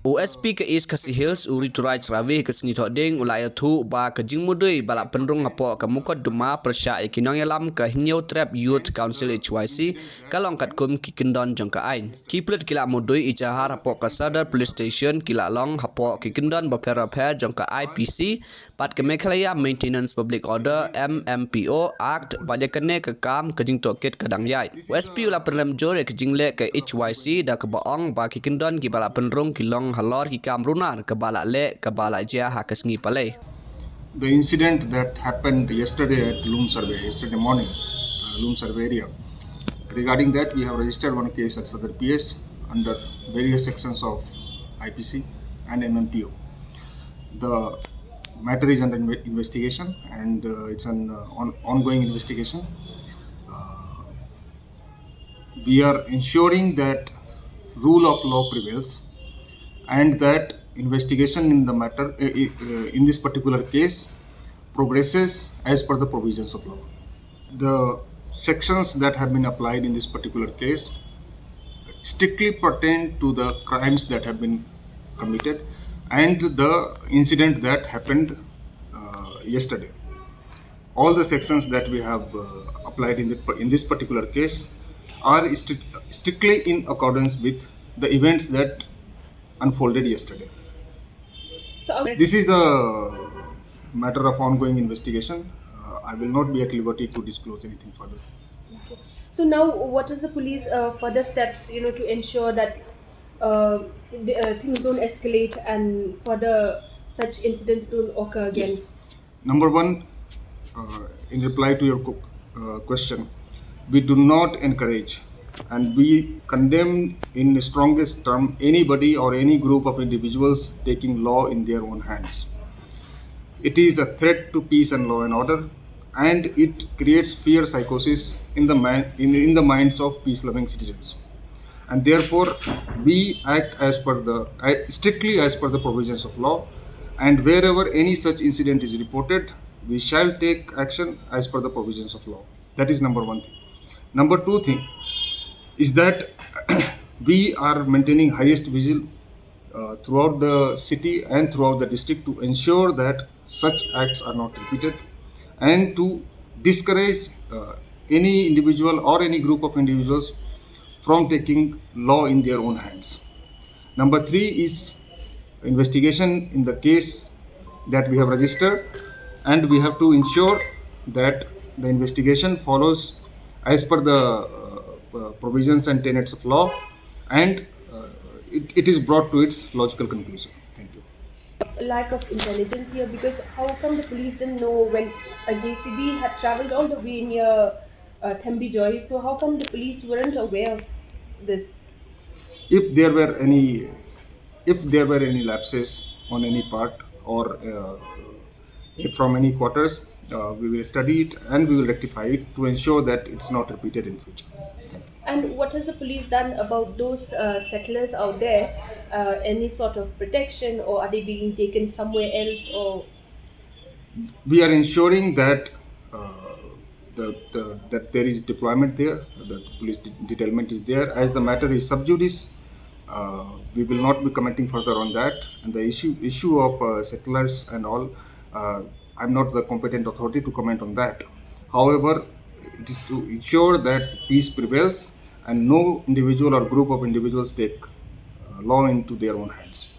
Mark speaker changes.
Speaker 1: OSP ke East Khasi Hills uri turai Ceravih ke seni toding ulai tu ba ke Jingmudui balak pendrung ngapok ke mukot duma Pyrshah Kyndon yalam ke Hinyau Trap Youth Council HYC kalong Katkum ki Kyndon jong ke ain. Ki pulut kilak mudui ijahar hapok ke Sadar Police Station kilak long hapok ki Kyndon bapera-per jong ke IPC pat ke Mekhalaya Maintenance Public Order MMPO Act pada kene ke kam ke jing tokit kadang yai. OSP ulah perlem jore ke jinglek ke HYC da ke baong ba ki Kyndon ki balak pendrung kilong halor ki kam runar ke balak le ke balak jia ha ke sengi palai.
Speaker 2: The incident that happened yesterday at Loom Survey, yesterday morning, Loom Survey area. Regarding that, we have registered one case at Sadar PS under various sections of IPC and MMPO. The matter is under investigation and it's an ongoing investigation. We are ensuring that rule of law prevails and that investigation in the matter in this particular case progresses as per the provisions of law. The sections that have been applied in this particular case strictly pertain to the crimes that have been committed and the incident that happened yesterday. All the sections that we have applied in this particular case are strictly in accordance with the events that unfolded yesterday. This is a matter of ongoing investigation. I will not be at liberty to disclose anything further.
Speaker 3: Okay. So now, what is the police further steps, to ensure that things don't escalate and further such incidents don't occur again?
Speaker 2: Yes. Number one, in reply to your question, we do not encourage and we condemn in the strongest term anybody or any group of individuals taking law in their own hands. It is a threat to peace and law and order, and it creates fear psychosis in the minds of peace-loving citizens. And therefore, we act strictly as per the provisions of law, and wherever any such incident is reported, we shall take action as per the provisions of law. That is number one thing. Number two thing is that we are maintaining highest vigil throughout the city and throughout the district to ensure that such acts are not repeated and to discourage any individual or any group of individuals from taking law in their own hands. Number three is investigation in the case that we have registered, and we have to ensure that the investigation follows as per the provisions and tenets of law, and it is brought to its logical conclusion. Thank you.
Speaker 3: Lack of intelligence here, because how come the police didn't know when a JCB had travelled all the way near Thembi Joy? So how come the police weren't aware of this?
Speaker 2: If there were any lapses on any part or from any quarters, we will study it and we will rectify it to ensure that it's not repeated in future.
Speaker 3: And what has the police done about those settlers out there? Any sort of protection, or are they being taken somewhere else? Or
Speaker 2: we are ensuring that that there is deployment there, the police detailment is there. As the matter is sub judice, we will not be commenting further on that. And the issue of settlers and all, I'm not the competent authority to comment on that. However, it is to ensure that peace prevails and no individual or group of individuals take law into their own hands.